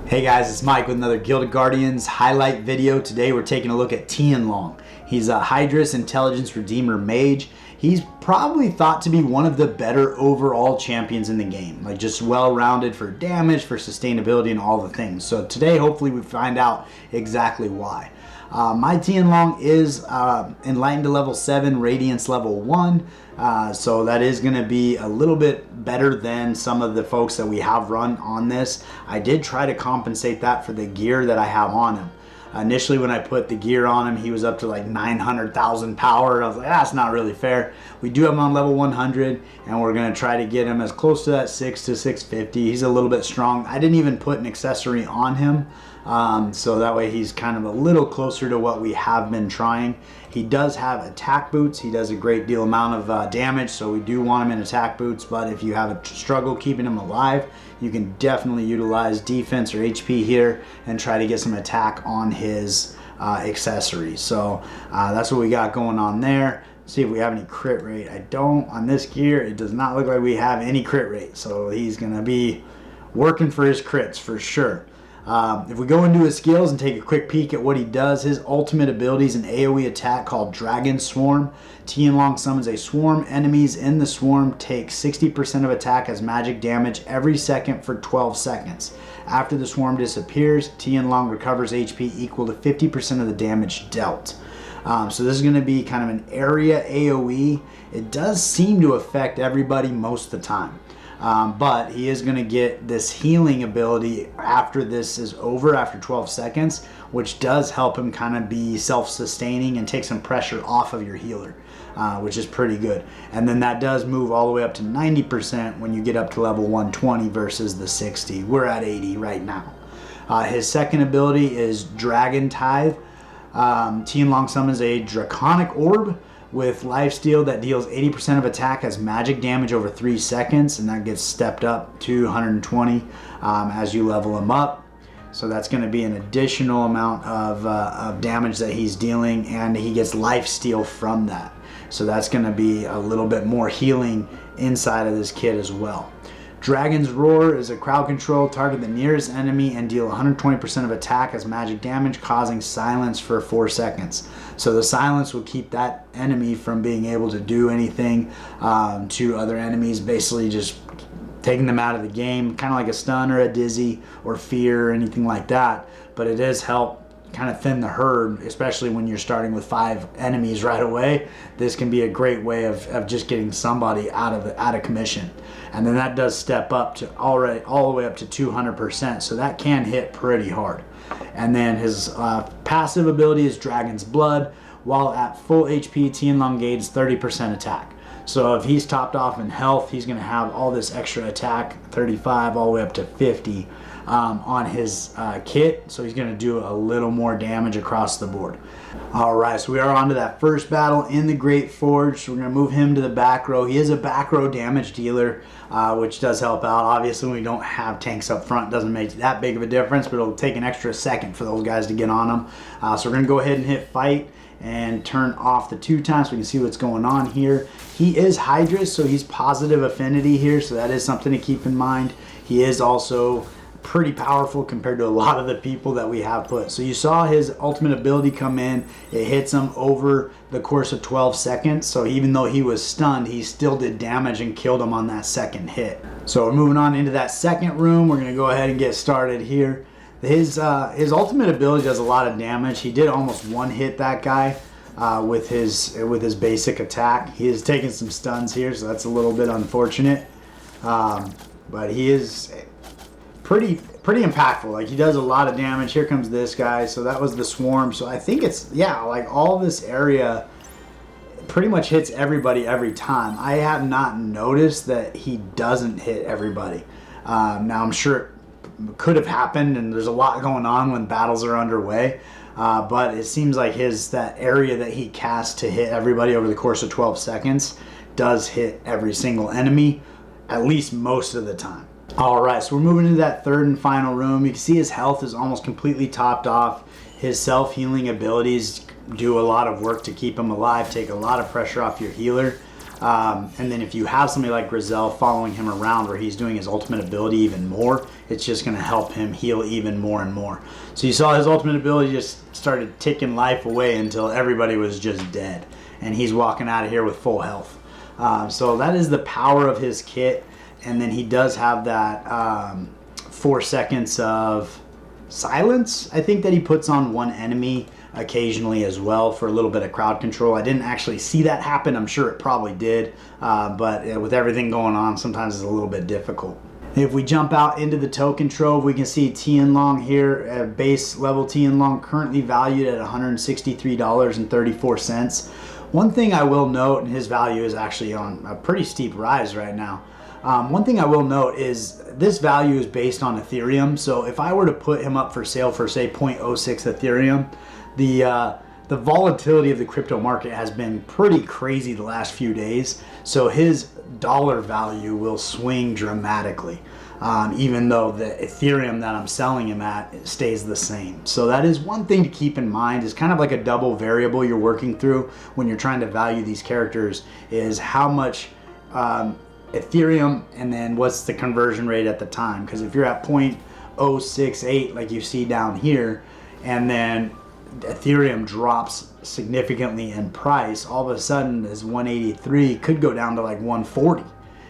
Hey guys, it's Mike with another GoG Guardians highlight video. Today we're taking a look at TianLong. He's a Hydrus Intelligence Redeemer Mage. He's probably thought to be one of the better overall champions in the game. Like just well-rounded for damage, for sustainability, and all the things. So today hopefully we find out exactly why. My TianLong is Enlightened to level 7, Radiance level 1. So that is going to be a little bit better than some of the folks that we have run on this. I did try to compensate that for the gear that I have on him. Initially when I put the gear on him, he was up to like 900,000 power. I was like, that's not really fair. We do have him on level 100, and we're going to try to get him as close to that 6 to 650. He's a little bit strong. I didn't even put an accessory on him, so that way he's kind of a little closer to what we have been trying. He does have attack boots. He does a great deal amount of damage, so we do want him in attack boots, but if you have a struggle keeping him alive, you can definitely utilize defense or HP here and try to get some attack on his accessories. So that's what we got going on there. See if we have any crit rate. I don't. On this gear, it does not look like we have any crit rate, so he's going to be working for his crits for sure. If we go into his skills and take a quick peek at what he does, his ultimate ability is an AoE attack called Dragon Swarm. TianLong summons a swarm. Enemies in the swarm take 60% of attack as magic damage every second for 12 seconds. After the swarm disappears, TianLong recovers HP equal to 50% of the damage dealt. So this is going to be kind of an area AoE. It does seem to affect everybody most of the time. But he is going to get this healing ability after this is over, after 12 seconds, which does help him kind of be self-sustaining and take some pressure off of your healer, which is pretty good. And then that does move all the way up to 90% when you get up to level 120 versus the 60. We're at 80 right now. His second ability is Dragon Tithe. TianLong summons a Draconic Orb with lifesteal that deals 80% of attack as magic damage over 3 seconds, and that gets stepped up to 120 as you level him up. So that's going to be an additional amount of damage that he's dealing, and he gets lifesteal from that. So that's going to be a little bit more healing inside of this kit as well. Dragon's Roar is a crowd control. Target the nearest enemy and deal 120% of attack as magic damage, causing silence for 4 seconds. So the silence will keep that enemy from being able to do anything to other enemies, basically just taking them out of the game, kind of like a stun or a dizzy or fear or anything like that. But it does help kind of thin the herd, especially when you're starting with 5 enemies right away. This can be a great way of just getting somebody out of commission. And then that does step up to all the way up to 200%, so that can hit pretty hard. And then his passive ability is Dragon's Blood. While at full HP, TianLong gains 30% attack. So if he's topped off in health, he's going to have all this extra attack, 35 all the way up to 50 on his kit. So he's going to do a little more damage across the board. Alright, so we are on to that first battle in the Great Forge. So we're going to move him to the back row. He is a back row damage dealer, which does help out. Obviously, when we don't have tanks up front, it doesn't make that big of a difference, but it'll take an extra second for those guys to get on him. So we're going to go ahead and hit fight and turn off the 2 times so we can see what's going on here. He is Hydrus, so he's positive affinity here, so that is something to keep in mind. He is also pretty powerful compared to a lot of the people that we have put. So you saw his ultimate ability come in. It hits him over the course of 12 seconds. So even though he was stunned, he still did damage and killed him on that second hit. So we're moving on into that second room. We're going to go ahead and get started here. His ultimate ability does a lot of damage. He did almost one hit that guy with his basic attack. He is taking some stuns here, so that's a little bit unfortunate. But he is pretty impactful. Like, he does a lot of damage. Here comes this guy. So that was the swarm. So I think it's, yeah, like all this area pretty much hits everybody every time. I have not noticed that he doesn't hit everybody. Now I'm sure it could have happened, and there's a lot going on when battles are underway. But it seems like that area that he casts to hit everybody over the course of 12 seconds does hit every single enemy, at least most of the time. Alright, so we're moving into that third and final room. You can see his health is almost completely topped off. His self-healing abilities do a lot of work to keep him alive, take a lot of pressure off your healer. And then if you have somebody like Grizel following him around where he's doing his ultimate ability even more, it's just going to help him heal even more and more. So you saw his ultimate ability just started ticking life away until everybody was just dead. And he's walking out of here with full health. So that is the power of his kit. And then he does have that 4 seconds of silence, I think, that he puts on one enemy occasionally as well for a little bit of crowd control. I didn't actually see that happen. I'm sure it probably did, but with everything going on, sometimes it's a little bit difficult. If we jump out into the token trove, we can see TianLong here, base level TianLong, currently valued at $163.34. One thing I will note, and his value is actually on a pretty steep rise right now. One thing I will note is this value is based on Ethereum. So if I were to put him up for sale for say 0.06 Ethereum, the volatility of the crypto market has been pretty crazy the last few days. So his dollar value will swing dramatically, even though the Ethereum that I'm selling him at stays the same. So that is one thing to keep in mind. Is kind of like a double variable you're working through when you're trying to value these characters, is how much Ethereum and then what's the conversion rate at the time. Because if you're at 0.068 like you see down here, and then Ethereum drops significantly in price, all of a sudden this 183 could go down to like 140,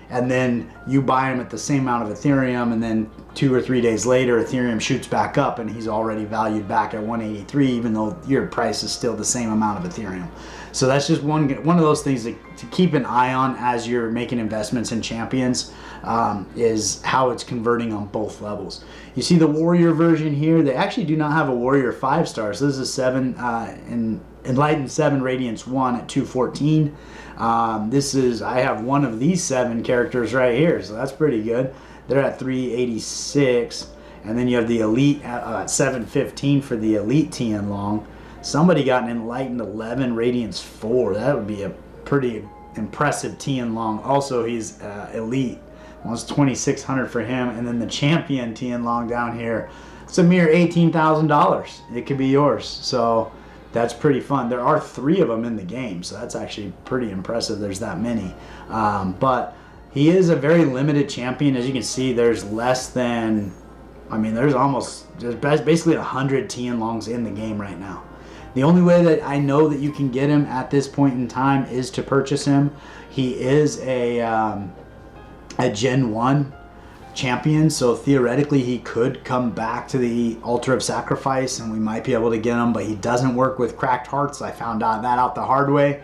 and then you buy him at the same amount of Ethereum, and then 2 or 3 days later Ethereum shoots back up and he's already valued back at 183, even though your price is still the same amount of Ethereum. So that's just one of those things to keep an eye on as you're making investments in champions, is how it's converting on both levels. You see the Warrior version here, they actually do not have a Warrior 5 star. So this is 7 in Enlightened 7 Radiance 1 at 214. I have one of these 7 characters right here, so that's pretty good. They're at 386, and then you have the Elite at 715 for the Elite TianLong. Somebody got an Enlightened 11 Radiance 4. That would be a pretty impressive TianLong. Also, he's Elite. Well, 2,600 for him, and then the Champion TianLong down here, it's a mere $18,000. It could be yours. So that's pretty fun. There are 3 of them in the game, so that's actually pretty impressive. There's that many, but he is a very limited champion. As you can see, there's less than, there's basically 100 TianLongs in the game right now. The only way that I know that you can get him at this point in time is to purchase him. He is a Gen 1 champion, so theoretically he could come back to the Altar of Sacrifice and we might be able to get him, but he doesn't work with Cracked Hearts. I found out that the hard way,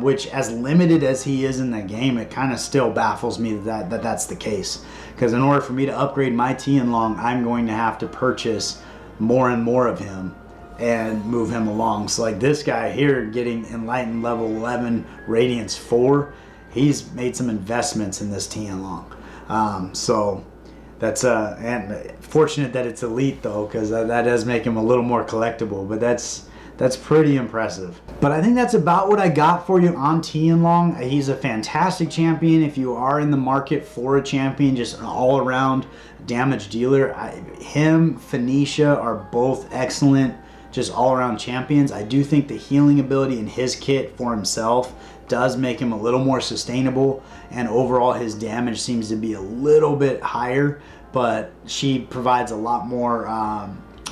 which, as limited as he is in the game, it kind of still baffles me that's the case. Because in order for me to upgrade my TianLong, I'm going to have to purchase more and more of him and move him along. So like this guy here getting Enlightened level 11 Radiance 4, he's made some investments in this TianLong. So that's and fortunate that it's Elite though, because that does make him a little more collectible, but that's pretty impressive. But I think that's about what I got for you on TianLong. He's a fantastic champion. If you are in the market for a champion, just an all-around damage dealer, him, Phoenicia are both excellent, just all-around champions. I do think the healing ability in his kit for himself does make him a little more sustainable, and overall his damage seems to be a little bit higher, but she provides a lot more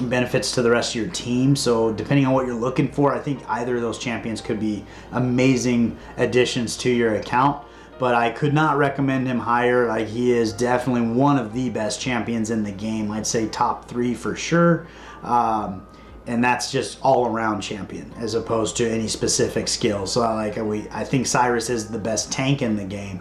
benefits to the rest of your team. So depending on what you're looking for, I think either of those champions could be amazing additions to your account. But I could not recommend him higher. Like, he is definitely one of the best champions in the game. I'd say top 3 for sure. And that's just all-around champion as opposed to any specific skill. So I think Cyrus is the best tank in the game.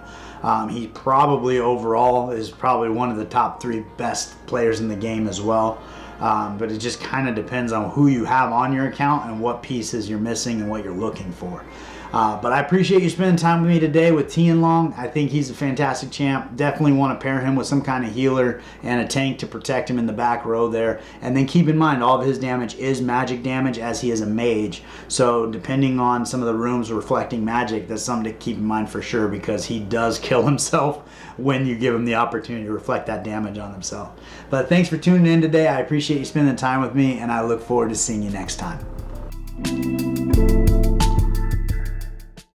He probably overall is probably one of the top 3 best players in the game as well. But it just kind of depends on who you have on your account and what pieces you're missing and what you're looking for. But I appreciate you spending time with me today with TianLong. I think he's a fantastic champ. Definitely want to pair him with some kind of healer and a tank to protect him in the back row there. And then keep in mind, all of his damage is magic damage, as he is a mage. So depending on some of the rooms reflecting magic, that's something to keep in mind for sure, because he does kill himself when you give him the opportunity to reflect that damage on himself. But thanks for tuning in today. I appreciate you spending time with me, and I look forward to seeing you next time.